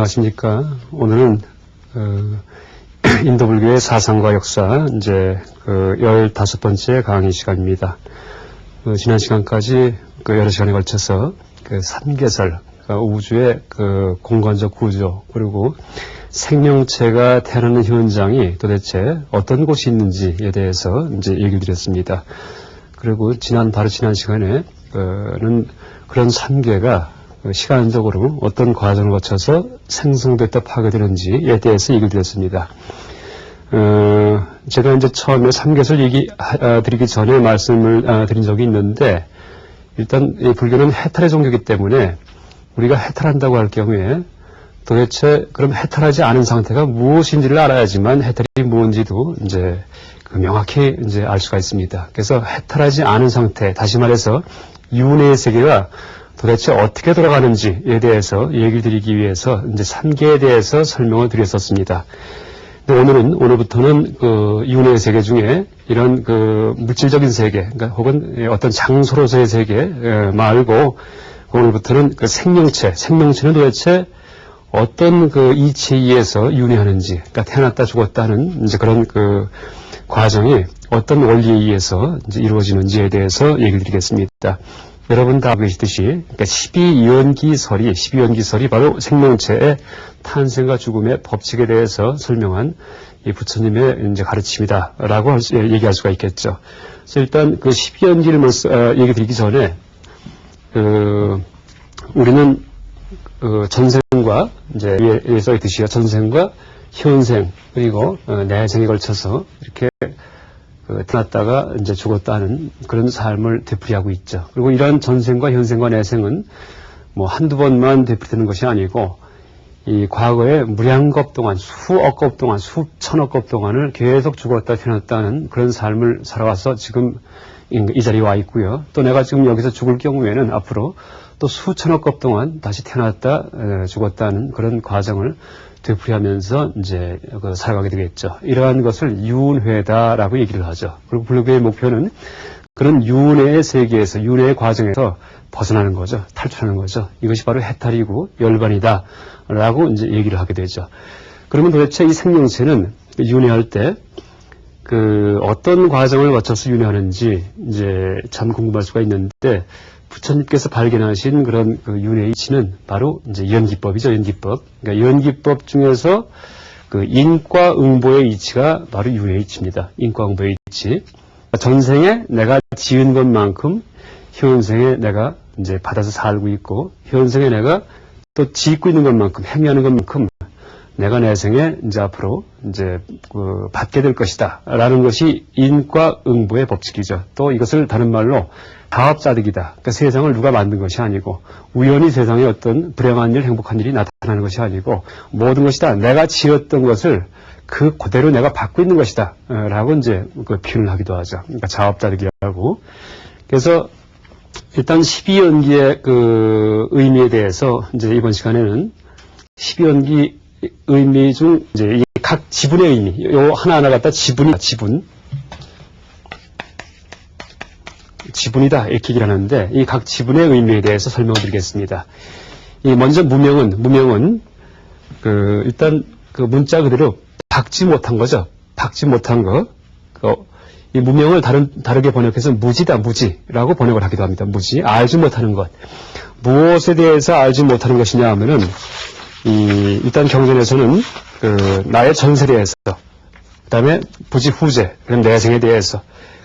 안녕하십니까. 오늘은 인도불교의 사상과 역사 이제 15번째 강의 시간입니다. 지난 시간까지 여러 시간에 걸쳐서 삼계설, 우주의 공간적 구조, 그리고 생명체가 태어나는 현장이 도대체 어떤 곳이 있는지에 대해서 이제 얘기를 드렸습니다. 그리고 바로 지난 시간에는 그런 삼계가 시간적으로 어떤 과정을 거쳐서 생성됐다 파괴되는지에 대해서 얘기를 드렸습니다. 제가 이제 처음에 삼계설 드리기 전에 말씀을 드린 적이 있는데, 일단 이 불교는 해탈의 종교이기 때문에 우리가 해탈한다고 할 경우에 도대체 그럼 해탈하지 않은 상태가 무엇인지를 알아야지만 해탈이 무엇인지도 이제 명확히 이제 알 수가 있습니다. 그래서 해탈하지 않은 상태, 다시 말해서 윤회의 세계가 도대체 어떻게 돌아가는지에 대해서 얘기를 드리기 위해서 이제 삼계에 대해서 설명을 드렸었습니다. 근데 오늘부터는 윤회의 세계 중에 이런 물질적인 세계, 그러니까 혹은 어떤 장소로서의 세계 말고, 오늘부터는 생명체는 도대체 어떤 이치에 의해서 윤회하는지, 그러니까 태어났다 죽었다는 이제 그런 과정이 어떤 원리에 의해서 이제 이루어지는지에 대해서 얘기를 드리겠습니다. 여러분 다 알고 계시듯이, 그러니까 12연기설이 바로 생명체의 탄생과 죽음의 법칙에 대해서 설명한 이 부처님의 이제 가르침이다라고 얘기할 수가 있겠죠. 그래서 일단 12연기를 얘기 드리기 전에, 우리는 전생과, 이제 위에 써 있듯이 전생과 현생, 그리고 내생에 걸쳐서 이렇게 태어났다가 이제 죽었다는 그런 삶을 되풀이하고 있죠. 그리고 이러한 전생과 현생과 내생은 뭐 한두 번만 되풀이되는 것이 아니고, 이 과거에 무량겁 동안, 수억겁 동안, 수천억겁 동안을 계속 죽었다 태어났다는 그런 삶을 살아와서 지금 이 자리에 와 있고요. 또 내가 지금 여기서 죽을 경우에는 앞으로 또 수천억겁 동안 다시 태어났다 죽었다는 그런 과정을 되풀이하면서 이제 살아가게 되겠죠. 이러한 것을 윤회다라고 얘기를 하죠. 그리고 불교의 목표는 그런 윤회의 세계에서, 윤회의 과정에서 벗어나는 거죠. 탈출하는 거죠. 이것이 바로 해탈이고 열반이다라고 이제 얘기를 하게 되죠. 그러면 도대체 이 생명체는 윤회할 때 어떤 과정을 거쳐서 윤회하는지 이제 참 궁금할 수가 있는데, 부처님께서 발견하신 그런 윤회의 이치는 바로 이제 연기법이죠. 연기법. 그러니까 연기법 중에서 인과 응보의 이치가 바로 윤회의 이치입니다. 인과 응보의 이치. 전생에 내가 지은 것만큼 현생에 내가 이제 받아서 살고 있고, 현생에 내가 또 짓고 있는 것만큼, 행위하는 것만큼 내가 내생에 이제 앞으로 이제 받게 될 것이다 라는 것이 인과 응보의 법칙이죠. 또 이것을 다른 말로 다업자득이다. 그러니까 세상을 누가 만든 것이 아니고, 우연히 세상에 어떤 불행한 일, 행복한 일이 나타나는 것이 아니고, 모든 것이 다 내가 지었던 것을 그대로 내가 받고 있는 것이다 라고 이제 표현을 하기도 하죠. 그러니까 자업자득이라고. 그래서 일단 12연기의 의미에 대해서 이제 이번 시간에는 12연기 의미 중 이제 이 각 지분의 의미, 요 하나하나 갖다 지분이다 이렇게 얘기를 하는데, 이 각 지분의 의미에 대해서 설명을 드리겠습니다. 먼저 무명은 일단 문자 그대로 박지 못한 거죠. 박지 못한 거. 이 무명을 다르게 번역해서 무지라고 번역을 하기도 합니다. 무지, 알지 못하는 것. 무엇에 대해서 알지 못하는 것이냐 하면은, 일단 경전에서는 나의 전세에 대해서, 그 다음에 부지 후재, 그럼 내생에 대해서,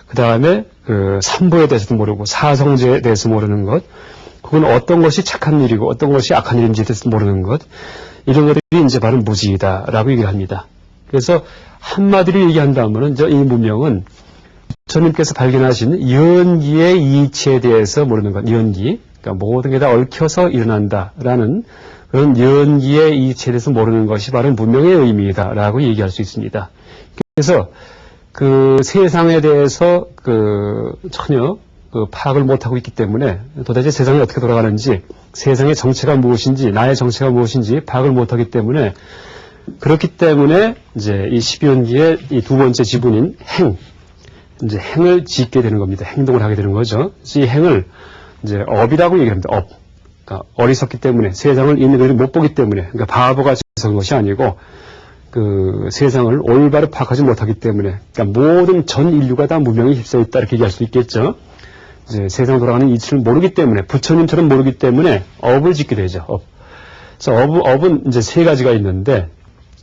그 다음에 삼보에 대해서도 모르고, 사성제에 대해서 모르는 것, 그건 어떤 것이 착한 일이고 어떤 것이 악한 일인지에 대해서 모르는 것, 이런 것들이 이제 바로 무지이다라고 얘기를 합니다. 그래서 한마디로 얘기한다면은 이 무명은 부처님께서 발견하신 연기의 이치에 대해서 모르는 것, 연기, 그러니까 모든 게 다 얽혀서 일어난다라는 그런 연기의 이치에 대해서 모르는 것이 바로 무명의 의미이다라고 얘기할 수 있습니다. 그래서 세상에 대해서 전혀 파악을 못하고 있기 때문에, 도대체 세상이 어떻게 돌아가는지, 세상의 정체가 무엇인지, 나의 정체가 무엇인지 파악을 못하기 때문에, 그렇기 때문에 이제 이 12연기의 이 두 번째 지분인 이제 행을 짓게 되는 겁니다. 행동을 하게 되는 거죠. 이 행을 이제 업이라고 얘기합니다. 그러니까 어리석기 때문에 세상을 있는 그대로 못 보기 때문에 그러니까 바보가 어리석은 것이 아니고 그 세상을 올바로 파악하지 못하기 때문에 그러니까 모든 전 인류가 다 무명에 휩싸여 있다 이렇게 얘기할 수 있겠죠. 이제 세상 돌아가는 이치를 모르기 때문에 부처님처럼 모르기 때문에 업을 짓게 되죠. 업. 그래서 업은 이제 세 가지가 있는데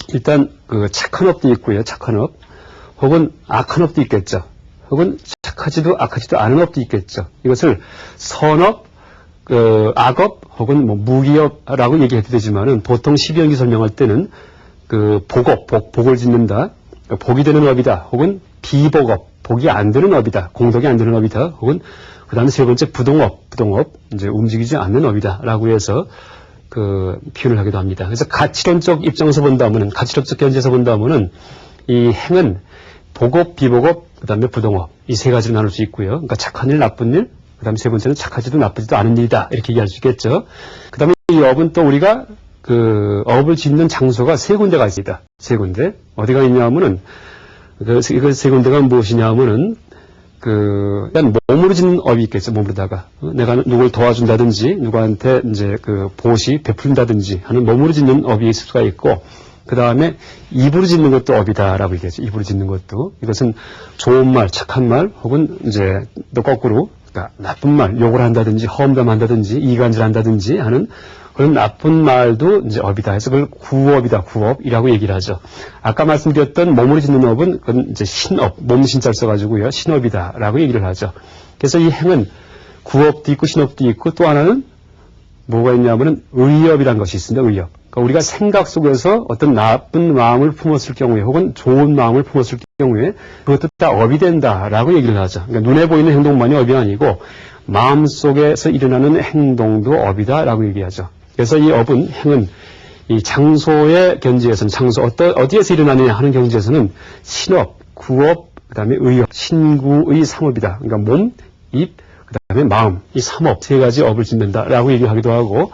일단 그 착한 업도 있고요. 착한 업. 혹은 악한 업도 있겠죠. 혹은 착하지도 악하지도 않은 업도 있겠죠. 이것을 선업, 악업 혹은 뭐 무기업이라고 얘기해도 되지만은 보통 12연기 설명할 때는 그 복업, 복을 짓는다. 복이 되는 업이다. 혹은 비복업, 복이 안 되는 업이다. 공덕이 안 되는 업이다. 혹은 그 다음에 세 번째 부동업, 이제 움직이지 않는 업이다라고 해서 그 표현을 하기도 합니다. 그래서 가치론적 입장에서 본다면은, 가치론적 견지에서 본다면은 이 행은 복업, 비복업, 그 다음에 부동업 이 세 가지로 나눌 수 있고요. 그러니까 착한 일, 나쁜 일, 그 다음에 세 번째는 착하지도 나쁘지도 않은 일이다 이렇게 얘기할 수 있겠죠. 그 다음에 이 업은 또 우리가 그 업을 짓는 장소가 세 군데가 있습니다. 세 군데. 어디가 있냐면은 그 세 군데가 무엇이냐면은 일단 몸으로 짓는 업이 있겠죠. 몸으로다가 내가 누굴 도와준다든지 누구한테 이제 그 보시 베푼다든지 하는 몸으로 짓는 업이 있을 수가 있고 그 다음에 입으로 짓는 것도 업이다라고 얘기하죠. 입으로 짓는 것도 이것은 좋은 말, 착한 말 혹은 이제 또 거꾸로 그러니까 나쁜 말, 욕을 한다든지 험담한다든지 이간질한다든지 하는 그런 나쁜 말도 이제 업이다 해서 그걸 구업이다, 구업이라고 얘기를 하죠. 아까 말씀드렸던 몸으로 짓는 업은 그건 이제 신업, 몸 신자를 써가지고요. 신업이다라고 얘기를 하죠. 그래서 이 행은 구업도 있고 신업도 있고 또 하나는 뭐가 있냐면은 의업이라는 것이 있습니다. 의업. 그러니까 우리가 생각 속에서 어떤 나쁜 마음을 품었을 경우에 혹은 좋은 마음을 품었을 경우에 그것도 다 업이 된다라고 얘기를 하죠. 그러니까 눈에 보이는 행동만이 업이 아니고 마음 속에서 일어나는 행동도 업이다라고 얘기하죠. 그래서 이 업은 행은 이 장소의 견지에서는 장소 어디에서 일어나느냐 하는 경지에서는 신업, 구업, 그다음에 의업, 신구의 삼업이다. 그러니까 몸, 입, 그다음에 마음 이 삼업 세 가지 업을 짓는다라고 얘기하기도 하고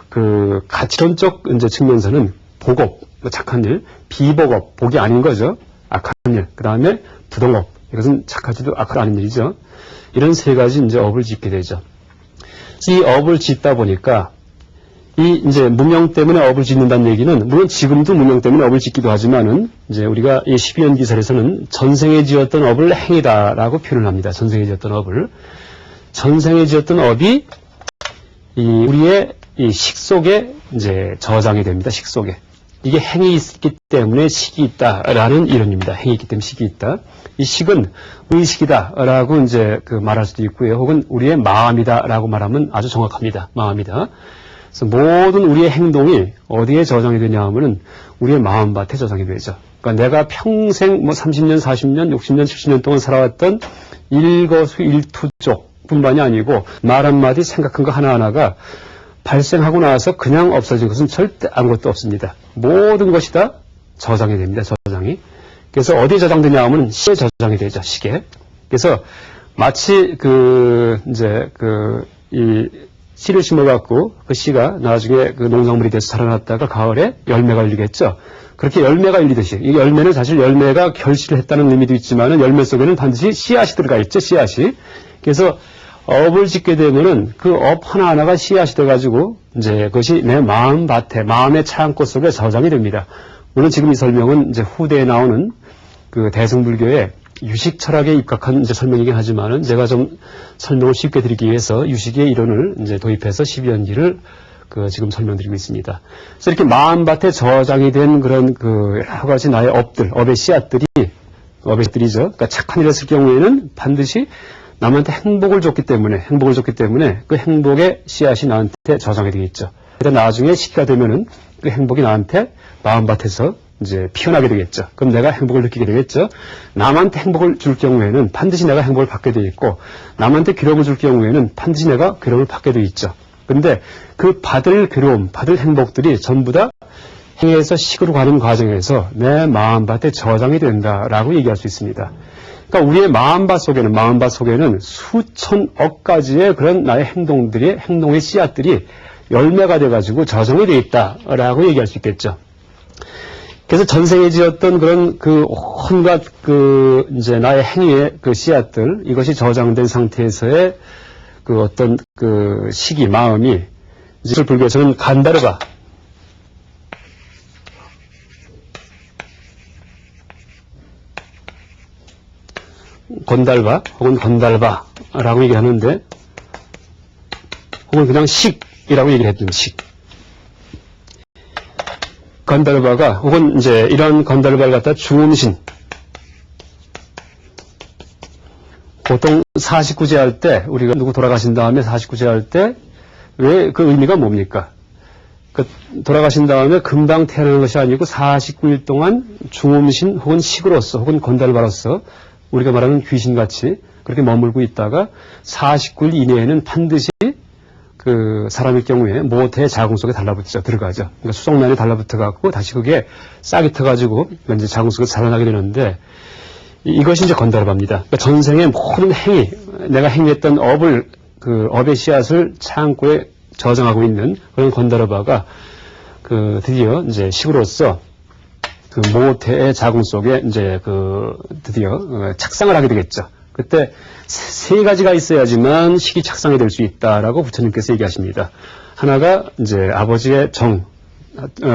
그 가치론적 이제 측면에서는 복업, 착한 일, 비복업, 복이 아닌 거죠. 악한 일, 그다음에 부동업 이것은 착하지도 악하지 않은 일이죠. 이런 세 가지 이제 업을 짓게 되죠. 이 업을 짓다 보니까 이 이제 무명 때문에 업을 짓는다는 얘기는 물론 지금도 무명 때문에 업을 짓기도 하지만은 이제 우리가 이 12연기설에서는 전생에 지었던 업을 행이다라고 표현을 합니다. 전생에 지었던 업을 전생에 지었던 업이 이 우리의 이 식 속에 이제 저장이 됩니다. 식 속에 이게 행이 있기 때문에 식이 있다라는 이론입니다. 행이 있기 때문에 식이 있다. 이 식은 의식이다라고 이제 그 말할 수도 있고요. 혹은 우리의 마음이다라고 말하면 아주 정확합니다. 마음이다. 그래서 모든 우리의 행동이 어디에 저장이 되냐 하면은 우리의 마음밭에 저장이 되죠. 그러니까 내가 평생 뭐 30년, 40년, 60년, 70년 동안 살아왔던 일거수일투족 뿐만이 아니고 말 한마디 생각한 거 하나하나가 발생하고 나서 그냥 없어진 것은 절대 아무것도 없습니다. 모든 것이 다 저장이 됩니다. 저장이. 그래서 어디에 저장되냐 하면 시에 저장이 되죠. 시계. 그래서 마치 이 씨를 심어갖고 그 씨가 나중에 그 농작물이 돼서 자라났다가 가을에 열매가 열리겠죠. 그렇게 열매가 열리듯이 이 열매는 사실 열매가 결실을 했다는 의미도 있지만은 열매 속에는 반드시 씨앗이 들어가 있죠. 씨앗이. 그래서 업을 짓게 되면은 그 업 하나하나가 씨앗이 돼가지고 이제 그것이 내 마음밭에 마음의 창고 속에 저장이 됩니다. 물론 지금 이 설명은 이제 후대에 나오는 그 대승불교의 유식 철학에 입각한 이제 설명이긴 하지만은 제가 좀 설명을 쉽게 드리기 위해서 유식의 이론을 이제 도입해서 12연기를 지금 설명드리고 있습니다. 그래서 이렇게 마음밭에 저장이 된 그런 여러 가지 나의 업의 씨앗들이죠. 그러니까 착한 일을 했을 경우에는 반드시 남한테 행복을 줬기 때문에 그 행복의 씨앗이 나한테 저장이 되겠죠. 그러다 나중에 시기가 되면은 그 행복이 나한테 마음밭에서 이제 피어나게 되겠죠. 그럼 내가 행복을 느끼게 되겠죠. 남한테 행복을 줄 경우에는 반드시 내가 행복을 받게 돼 있고 남한테 괴로움을 줄 경우에는 반드시 내가 괴로움을 받게 돼 있죠. 그런데 그 받을 괴로움, 받을 행복들이 전부 다 행에서 식으로 가는 과정에서 내 마음밭에 저장이 된다라고 얘기할 수 있습니다. 그러니까 우리의 마음밭 속에는 수천억 가지의 그런 나의 행동의 씨앗들이 열매가 돼가지고 저장이 돼 있다라고 얘기할 수 있겠죠. 그래서 전생에 지었던 그런 온갖 이제 나의 행위의 씨앗들, 이것이 저장된 상태에서의 어떤 시기, 마음이 이제 불교에서는 간다르바, 건달바 혹은 건달바라고 얘기를 하는데, 혹은 그냥 식이라고 얘기를 했던 식. 건달바가 혹은 이제 이런 건달바를 갖다 중음신, 보통 49제 할 때, 우리가 누구 돌아가신 다음에 49제 할 때, 왜 그 의미가 뭡니까? 그 돌아가신 다음에 금방 태어나는 것이 아니고 49일 동안 중음신 혹은 식으로서 혹은 건달바로서 우리가 말하는 귀신같이 그렇게 머물고 있다가 49일 이내에는 반드시 그 사람의 경우에 모태의 자궁 속에 달라붙죠. 들어가죠. 그러니까 수정란에 달라붙어 갖고 다시 그게 싹이 터가지고 이제 자궁 속에 자라나게 되는데, 이것이 이제 건달바입니다. 그러니까 전생의 모든 행위, 내가 행했던 그 업의 씨앗을 창고에 저장하고 있는 그런 건달바가 그 드디어 이제 식으로서 그 모태의 자궁 속에 이제 그 드디어 착상을 하게 되겠죠. 그때 세 가지가 있어야지만 식이 착상이 될 수 있다라고 부처님께서 얘기하십니다. 하나가 이제 아버지의 정,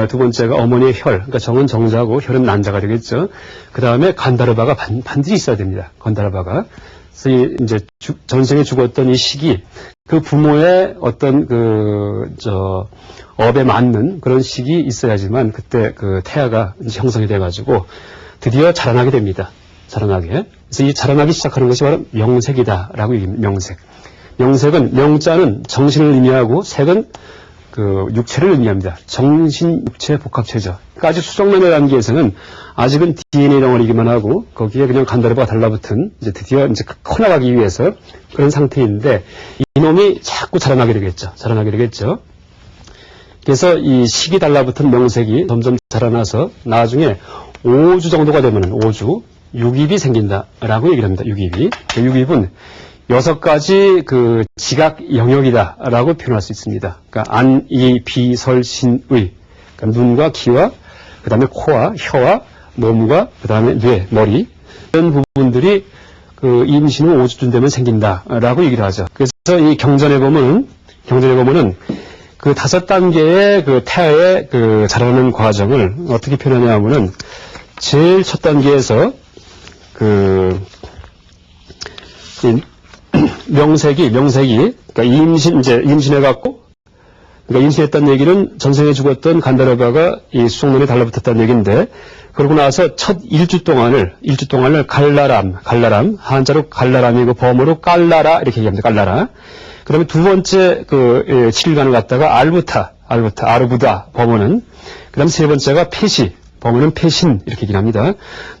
두 번째가 어머니의 혈, 그러니까 정은 정자고 혈은 난자가 되겠죠. 그 다음에 간다르바가 반드시 있어야 됩니다. 건달바가. 그래서 이제 전생에 죽었던 이 식이 그 부모의 어떤 업에 맞는 그런 식이 있어야지만 그때 그 태아가 이제 형성이 돼가지고 드디어 자라나게 됩니다. 자라나게. 그래서 이 자라나기 시작하는 것이 바로 명색이다라고 얘기합니다. 명색. 명색은, 명자는 정신을 의미하고 색은 그 육체를 의미합니다. 정신, 육체, 복합체죠. 그러니까 아직 수정란의 단계에서는 아직은 DNA 덩어리기만 하고 거기에 그냥 간다르바가 달라붙은 이제 드디어 이제 커나가기 위해서 그런 상태인데, 이놈이 자꾸 자라나게 되겠죠. 자라나게 되겠죠. 그래서 이 식이 달라붙은 명색이 점점 자라나서 나중에 5주 정도가 되면은 5주, 육입이 생긴다라고 얘기를 합니다. 육입이. 그 육입은 6가지 그 지각 영역이다라고 표현할 수 있습니다. 그러니까 안, 이, 비, 설, 신, 의. 그러니까 눈과 귀와 그 다음에 코와 혀와 몸과 그 다음에 뇌, 머리. 이런 부분들이 그 임신 후 5주쯤 되면 생긴다라고 얘기를 하죠. 그래서 이 경전에 보면은 그 5단계의 그 태아의 그 자라는 과정을 어떻게 표현하냐 하면은 제일 첫 단계에서 명색이, 그러니까 임신해갖고, 그러니까 임신했다는 얘기는 전생에 죽었던 간다르바가 이 수정란에 달라붙었다는 얘기인데, 그러고 나서 첫 1주 동안을 갈라람, 한자로 갈라람이고 범어로 깔라라, 이렇게 얘기합니다. 깔라라. 그 다음에 두 번째 7일간을 갖다가 아르부다, 범어는. 그 다음에 세 번째가 폐시, 범어는 폐신, 이렇게 얘기를 합니다.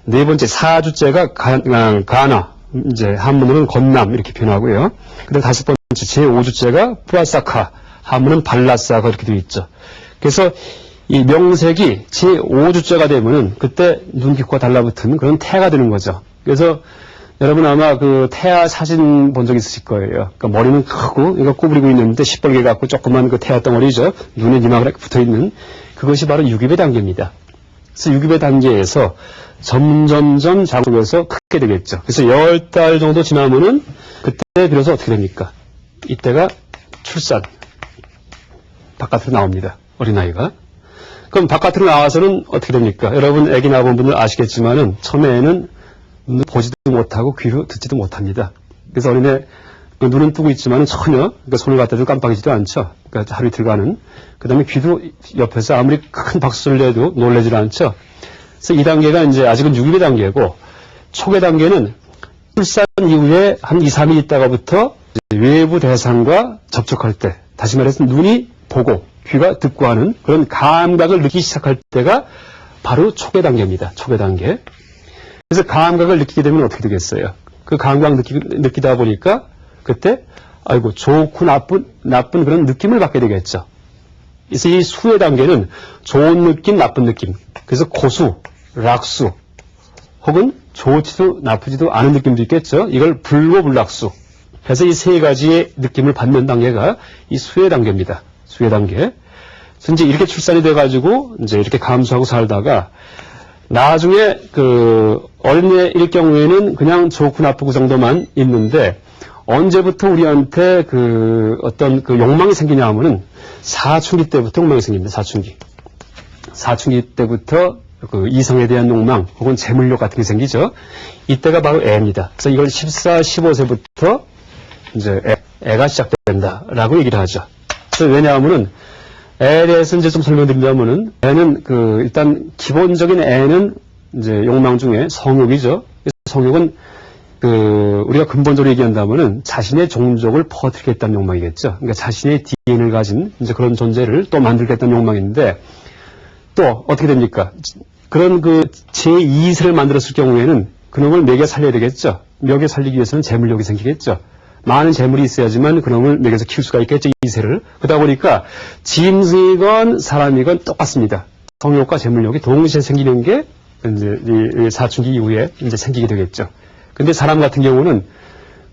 네 번째 4주째가 가나, 이제 한문으로는 건남, 이렇게 표현하고요. 그 다음에 5번째 제5주째가 뿌아사카, 한문은 발라사가 이렇게 되어 있죠. 그래서 이 명색이 제5주째가 되면은 그때 눈, 귀, 코가 달라붙은 그런 태아가 되는 거죠. 그래서 여러분 아마 그 태아 사진 본 적 있으실 거예요. 그러니까 머리는 크고, 이거 구부리고 있는데 시뻘게 갖고 조그만 그 태아 덩어리죠. 눈에 이마가 붙어 있는 그것이 바로 육입의 단계입니다. 그래서 육입의 단계에서 점점점 자궁에서 크게 되겠죠. 그래서 10달 정도 지나면은 그때 비로소 어떻게 됩니까? 이때가 출산. 바깥으로 나옵니다. 어린아이가. 그럼 바깥으로 나와서는 어떻게 됩니까? 여러분 애기 낳아본 분들 아시겠지만은 처음에는 눈을 보지도 못하고 귀로 듣지도 못합니다. 그래서 어린애 눈은 뜨고 있지만은 전혀 그러니까 손을 갖다 대도 깜빡이지도 않죠. 그러니까 하루 이틀 가는. 그 다음에 귀도 옆에서 아무리 큰 박수를 내도 놀라지도 않죠. 그래서 이 단계가 이제 아직은 육입의 단계고, 초계 단계는 출산 이후에 한 2, 3일 있다가부터 외부 대상과 접촉할 때, 다시 말해서 눈이 보고 귀가 듣고 하는 그런 감각을 느끼기 시작할 때가 바로 초계 단계입니다. 초계 단계. 그래서 감각을 느끼게 되면 어떻게 되겠어요? 그 감각 느끼다 보니까 그때 아이고 좋고 나쁜 그런 느낌을 받게 되겠죠. 그래서 이 수의 단계는 좋은 느낌, 나쁜 느낌. 그래서 고수, 락수, 혹은 좋지도 나쁘지도 않은 느낌도 있겠죠. 이걸 불고불락수. 그래서 이 세 가지의 느낌을 받는 단계가 이 수의 단계입니다. 수의 단계. 그래서 이제 이렇게 출산이 돼가지고 이제 이렇게 감수하고 살다가 나중에 그 어린애일 경우에는 그냥 좋고 나쁘고 정도만 있는데, 언제부터 우리한테 그 어떤 그 욕망이 생기냐 하면은 사춘기 때부터 욕망이 생깁니다. 사춘기 때부터 그 이성에 대한 욕망 혹은 재물욕 같은 게 생기죠. 이때가 바로 애입니다. 그래서 이걸 14, 15세부터 이제 애가 시작된다라고 얘기를 하죠. 그래서 왜냐하면은 애에 대해서 이제 좀 설명드리자면은 애는 그 일단 기본적인 애는 이제 욕망 중에 성욕이죠. 성욕은 그 우리가 근본적으로 얘기한다면은 자신의 종족을 퍼뜨리겠다는 욕망이겠죠. 그러니까 자신의 DNA를 가진 이제 그런 존재를 또 만들겠다는 욕망인데 또 어떻게 됩니까? 그런 그 제2세를 만들었을 경우에는 그놈을 먹여 살려야 되겠죠. 먹여 살리기 위해서는 재물욕이 생기겠죠. 많은 재물이 있어야지만 그놈을 먹여서 키울 수가 있겠죠. 2세를. 그러다 보니까 짐승이건 사람이건 똑같습니다. 성욕과 재물욕이 동시에 생기는 게 이제 이 사춘기 이후에 이제 생기게 되겠죠. 근데 사람 같은 경우는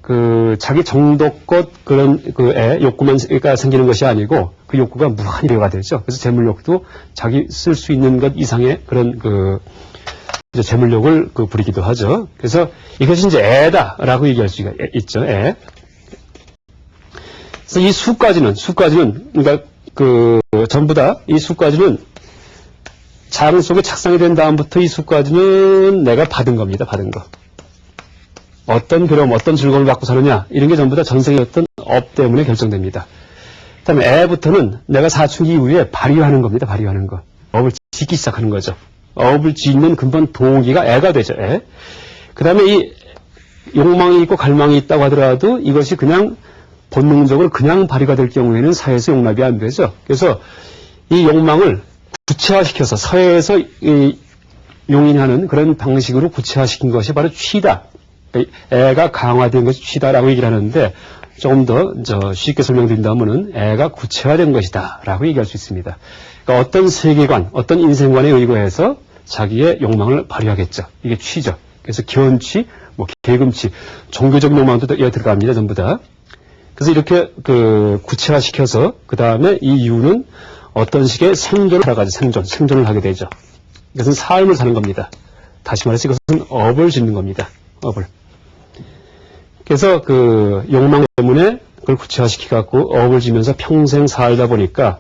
그 자기 정도껏 그런 그 애 욕구만 생기는 것이 아니고 그 욕구가 무한히 되어가 되죠. 그래서 재물욕도 자기 쓸 수 있는 것 이상의 그런 그 이제 재물욕을 그 부리기도 하죠. 그래서 이것이 이제 애다라고 얘기할 수가 있죠. 애. 그래서 이 수까지는 그러니까 그 전부 다 이 수까지는 장 속에 착상이 된 다음부터 이 수까지는 내가 받은 겁니다. 받은 거. 어떤 괴로움, 어떤 즐거움을 갖고 사느냐 이런 게 전부 다 전생의 어떤 업 때문에 결정됩니다. 그다음에 애부터는 내가 사춘기 이후에 발휘하는 겁니다. 발휘하는 거. 업을 짓기 시작하는 거죠. 업을 짓는 근본 동기가 애가 되죠. 애. 그다음에 이 욕망이 있고 갈망이 있다고 하더라도 이것이 그냥 본능적으로 그냥 발휘가 될 경우에는 사회에서 용납이 안 되죠. 그래서 이 욕망을 구체화시켜서 사회에서 이 용인하는 그런 방식으로 구체화시킨 것이 바로 취다. 애가 강화된 것이 취다라고 얘기를 하는데 조금 더 쉽게 설명드린다면은 애가 구체화된 것이다 라고 얘기할 수 있습니다. 그러니까 어떤 세계관, 어떤 인생관에 의거해서 자기의 욕망을 발휘하겠죠. 이게 취죠. 그래서 견취, 뭐 계금취, 종교적인 욕망도 여기 들어갑니다. 전부 다. 그래서 이렇게 그 구체화시켜서 그 다음에 이 이유는 어떤 식의 생존을 살아가죠. 생존을 하게 되죠. 이것은 삶을 사는 겁니다. 다시 말해서 이것은 업을 짓는 겁니다. 업을. 그래서 그 욕망 때문에 그걸 구체화시켜갖고 업을 지면서 평생 살다 보니까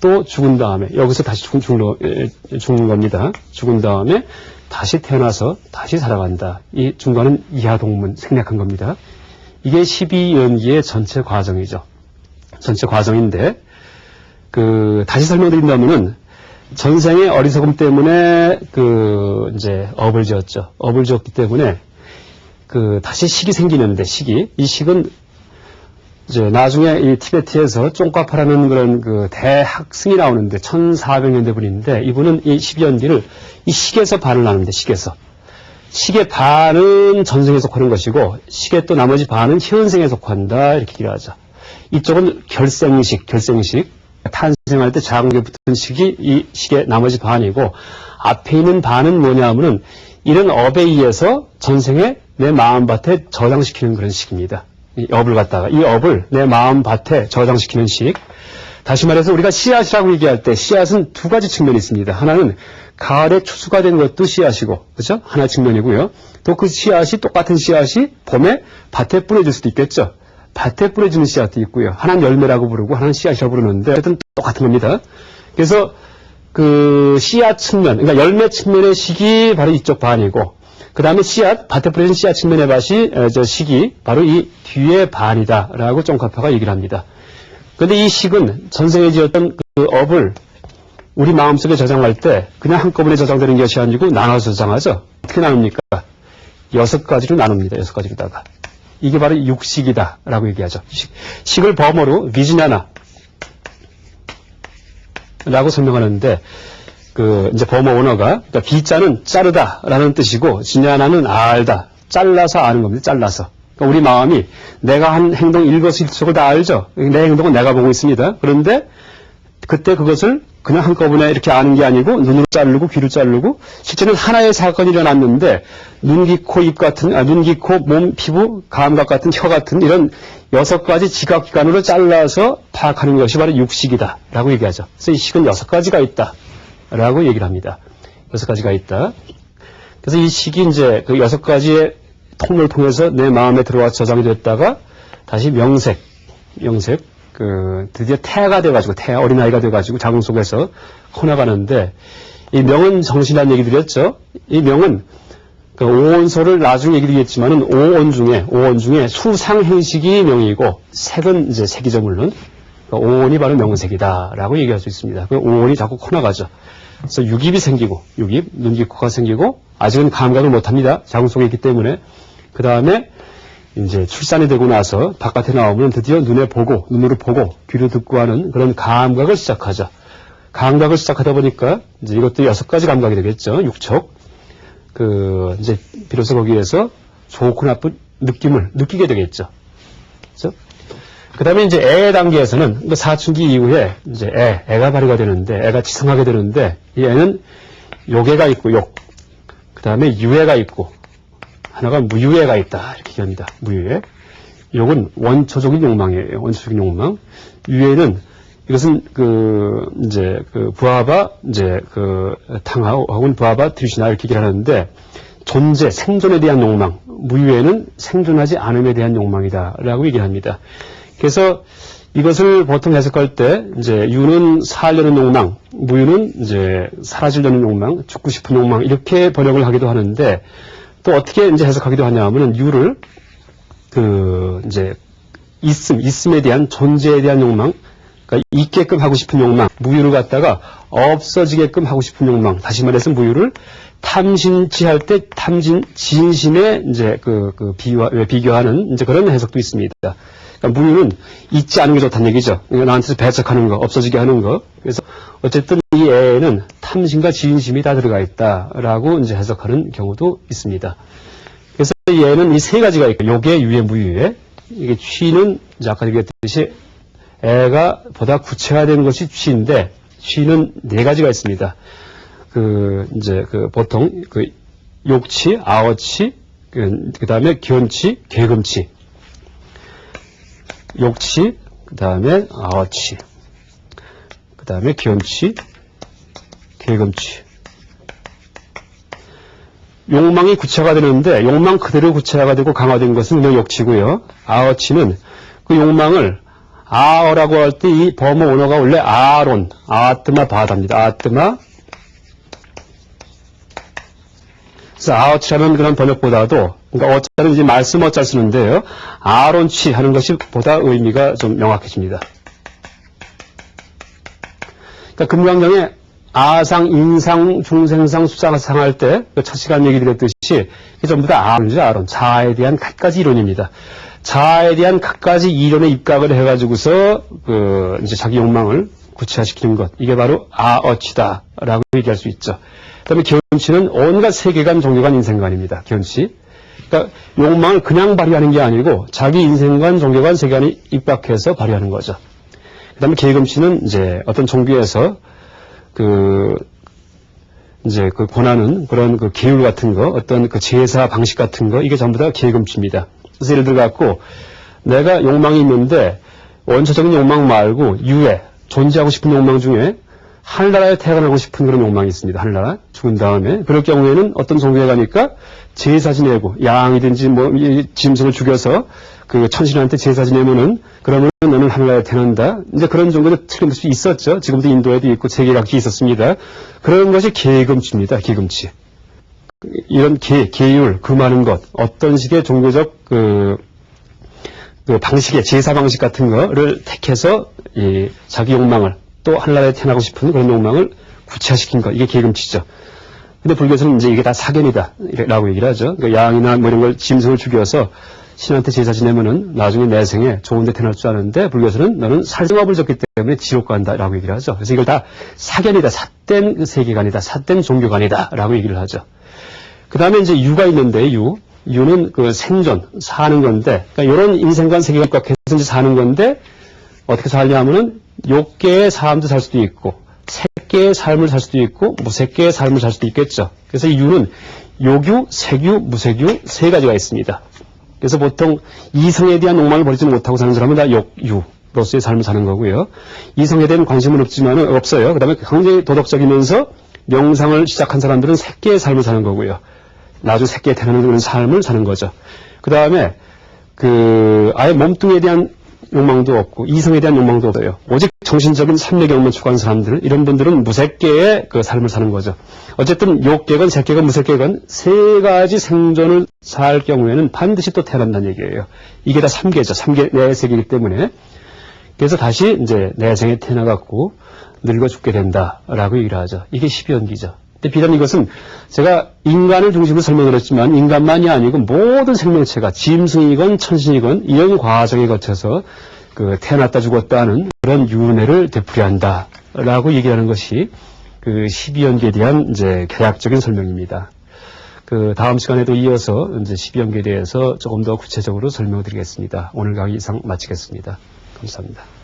또 죽은 다음에 여기서 다시 죽는 겁니다. 죽은 다음에 다시 태어나서 다시 살아간다. 이 중간은 이하동문 생략한 겁니다. 이게 12연기의 전체 과정이죠. 전체 과정인데 그 다시 설명드린다면은 전생의 어리석음 때문에 그 이제 업을 지었죠. 업을 지었기 때문에 그 다시 식이 생기는데 이 식은 이제 나중에 이 티베트에서 쫑과파라는 그런 그 대학승이 나오는데 1400년대 분인데 이분은 이 12연기를 이 식에서 반을 나누는데 식의 반은 전생에 속하는 것이고 식의 또 나머지 반은 현생에 속한다 이렇게 얘기를 하죠. 이쪽은 결생식 탄생할 때 작은 게 붙은 식이 이 식의 나머지 반이고 앞에 있는 반은 뭐냐 하면은 이런 업에 의해서 전생에 내 마음밭에 저장시키는 그런 식입니다. 이 업을 갖다가 이 업을 내 마음밭에 저장시키는 식. 다시 말해서 우리가 씨앗이라고 얘기할 때 씨앗은 두 가지 측면이 있습니다. 하나는 가을에 추수가 되는 것도 씨앗이고, 그렇죠? 하나 측면이고요. 또 그 씨앗이 똑같은 씨앗이 봄에 밭에 뿌려질 수도 있겠죠. 밭에 뿌려지는 씨앗도 있고요. 하나는 열매라고 부르고 하나는 씨앗이라고 부르는데 하여튼 똑같은 겁니다. 그래서 그 씨앗 측면, 그러니까 열매 측면의 식이 바로 이쪽 반이고 그 다음에 밭에 뿌려진 씨앗 측면의 식이 바로 이 뒤에 반이다라고 쫑카파가 얘기를 합니다. 그런데 이 식은 전생에 지었던 그 업을 우리 마음속에 저장할 때 그냥 한꺼번에 저장되는 것이 아니고 나눠서 저장하죠. 어떻게 나눕니까? 6가지로 나눕니다. 6가지로다가. 이게 바로 육식이다라고 얘기하죠. 식을 범어로 비지냐나 라고 설명하는데 그 이제 범어 원어가 그러니까 비자는 자르다라는 뜻이고 지냐나는 알다. 잘라서 아는 겁니다. 잘라서. 그러니까 우리 마음이 내가 한 행동 일거수일투족을 다 알죠. 내 행동은 내가 보고 있습니다. 그런데 그때 그것을 그냥 한꺼번에 이렇게 아는 게 아니고 눈으로 자르고 귀로 자르고 실제는 하나의 사건이 일어났는데 눈, 귀, 코, 입 같은 눈, 귀, 코, 몸, 피부, 감각 같은 혀 같은 이런 6가지 지각기관으로 잘라서 파악하는 것이 바로 육식이다라고 얘기하죠. 그래서 이 식은 6가지가 있다라고 얘기를 합니다. 6가지가 있다. 그래서 이 식이 이제 그 6가지의 통로를 통해서 내 마음에 들어와 저장이 됐다가 다시 명색, 드디어 태아가 돼가지고, 어린아이가 돼가지고 자궁 속에서 커나가는데, 이 명은 정신이라는 얘기 드렸죠? 이 명은 그 오온소를 나중에 얘기 드리겠지만은 오온 중에 수상행식이 명이고, 색은 이제 색이죠, 물론. 오온이 바로 명색이다라고 얘기할 수 있습니다. 그 오온이 자꾸 커나가죠. 그래서 유깁이 생기고, 눈기코가 생기고, 아직은 감각을 못합니다. 자궁 속에 있기 때문에. 그 다음에 이제 출산이 되고 나서 바깥에 나오면 드디어 눈으로 보고, 귀로 듣고 하는 그런 감각을 시작하죠. 감각을 시작하다 보니까 이제 이것도 6가지 감각이 되겠죠. 6척. 이제 비로소 거기에서 좋고 나쁜 느낌을 느끼게 되겠죠. 그렇죠? 그 다음에 이제 애 단계에서는 사춘기 이후에 이제 애가 발휘가 되는데, 애가 지성하게 되는데, 이 애는 욕애가 있고, 그 다음에 유애가 있고, 하나가 무유애가 있다. 이렇게 얘기합니다. 무유애. 욕은 원초적인 욕망이에요. 원초적인 욕망. 유애는 이것은 부하바, 탕하 혹은 부하바 드리시나 이렇게 얘기를 하는데, 생존에 대한 욕망. 무유애는 생존하지 않음에 대한 욕망이다라고 얘기를 합니다. 그래서 이것을 보통 해석할 때, 이제, 유는 살려는 욕망, 무유는 이제, 사라지려는 욕망, 죽고 싶은 욕망, 이렇게 번역을 하기도 하는데, 또 어떻게 이제 해석하기도 하냐 하면은, 유를, 있음에 대한, 존재에 대한 욕망, 그러니까 있게끔 하고 싶은 욕망, 무유를 갖다가 없어지게끔 하고 싶은 욕망, 다시 말해서 무유를 탐진치할 때 진심에 이제 비교하는 이제 그런 해석도 있습니다. 그러니까 무유는 있지 않은 게 좋다는 얘기죠. 나한테서 배척하는 거, 없어지게 하는 거. 그래서 어쨌든 이 애에는 탐심과 진심이 다 들어가 있다라고 이제 해석하는 경우도 있습니다. 그래서 이 애는 이 3가지가 있고, 요게 유애, 무유애. 이게 취는 이제 아까 얘기했듯이 애가 보다 구체화된 것이 취인데, 취는 4가지가 있습니다. 보통 욕취, 아어취, 그 다음에 견취, 계금취. 욕취, 그 다음에 아어취, 그 다음에 견취, 계금취. 욕망이 구체화가 되는데, 욕망 그대로 구체화가 되고 강화된 것은 그냥 욕취고요. 아어취는 그 욕망을 아어라고 할 때 이 범어 원어가 원래 아론, 아뜨마 바다입니다. 아뜨마. 그래서 아어치라는 그런 번역보다도, 그러니까 어자는 이제 말씀 어자를 쓰는데요. 아론치 하는 것이 보다 의미가 좀 명확해집니다. 그러니까 금강경에 아상, 인상, 중생상, 수상상 할 때, 첫 시간 얘기 드렸듯이, 이게 전부 다 아론이죠, 아론. 자아에 대한 갖가지 이론입니다. 자아에 대한 갖가지 이론에 입각을 해가지고서, 이제 자기 욕망을 구체화시키는 것. 이게 바로 아어치다라고 얘기할 수 있죠. 그 다음에 견치는 온갖 세계관, 종교관, 인생관입니다. 견치. 그러니까 욕망을 그냥 발휘하는 게 아니고 자기 인생관, 종교관, 세계관에 입각해서 발휘하는 거죠. 그 다음에 계금치는 이제 어떤 종교에서 권하는 그런 계율 같은 거, 어떤 제사 방식 같은 거, 이게 전부 다 계금치입니다. 그래서 예를 들어 갖고 내가 욕망이 있는데 원초적인 욕망 말고 유해, 존재하고 싶은 욕망 중에 하늘나라에 태어나고 싶은 그런 욕망이 있습니다. 하늘나라. 죽은 다음에. 그럴 경우에는 어떤 종교에 가니까 제사 지내고, 양이든지 짐승을 죽여서 천신한테 제사 지내면은, 그러면 너는 하늘나라에 태어난다. 이제 그런 종교도 틀림없이 있었죠. 지금도 인도에도 있고 세계각기 있었습니다. 그런 것이 계금치입니다. 계금치. 이런 계율, 많은 것, 어떤 식의 종교적 방식의 제사 방식 같은 거를 택해서 자기 욕망을 또 하늘나라에 태어나고 싶은 그런 욕망을 구체화시킨 것. 이게 계금치죠. 근데 불교에서는 이제 이게 다 사견이다. 라고 얘기를 하죠. 그러니까 양이나 이런 걸 짐승을 죽여서 신한테 제사 지내면은 나중에 내 생에 좋은 데 태어날 줄 아는데 불교에서는 너는 살생업을 졌기 때문에 지옥 간다. 라고 얘기를 하죠. 그래서 이걸 다 사견이다. 삿된 세계관이다. 삿된 종교관이다. 라고 얘기를 하죠. 그 다음에 이제 유가 있는데, 유는 생존, 사는 건데, 그러니까 이런 인생관 세계관 입각해서 이제 사는 건데, 어떻게 살냐 하면은, 욕계의 삶도 살 수도 있고, 색계의 삶을 살 수도 있고, 무색계의 삶을 살 수도 있겠죠. 그래서 이 유는 욕유, 색유, 무색유 3가지가 있습니다. 그래서 보통 이성에 대한 욕망을 버리지 못하고 사는 사람은 다 욕유로서의 삶을 사는 거고요. 이성에 대한 관심은 없어요. 그 다음에 굉장히 도덕적이면서 명상을 시작한 사람들은 색계의 삶을 사는 거고요. 나중에 색계에 태어나는 그런 삶을 사는 거죠. 그 다음에 아예 몸뚱이에 대한 욕망도 없고 이성에 대한 욕망도 없어요. 오직 정신적인 삼매경만 추구하는 사람들, 이런 분들은 무색계의 그 삶을 사는 거죠. 어쨌든 욕계건 색계건 무색계건 세 가지 생존을 살 경우에는 반드시 또 태어난다는 얘기예요. 이게 다 삼계죠. 삼계 내세계이기 때문에. 그래서 다시 이제 내생에 태어나갖고 늙어 죽게 된다라고 얘기를 하죠. 이게 12연기죠. 근데 비단 이것은 제가 인간을 중심으로 설명을 했지만 인간만이 아니고 모든 생명체가 짐승이건 천신이건 이런 과정에 거쳐서 태어났다 죽었다 하는 그런 윤회를 되풀이한다라고 얘기하는 것이 12연계에 대한 이제 개략적인 설명입니다. 다음 시간에도 이어서 이제 12연계에 대해서 조금 더 구체적으로 설명드리겠습니다. 오늘 강의 이상 마치겠습니다. 감사합니다.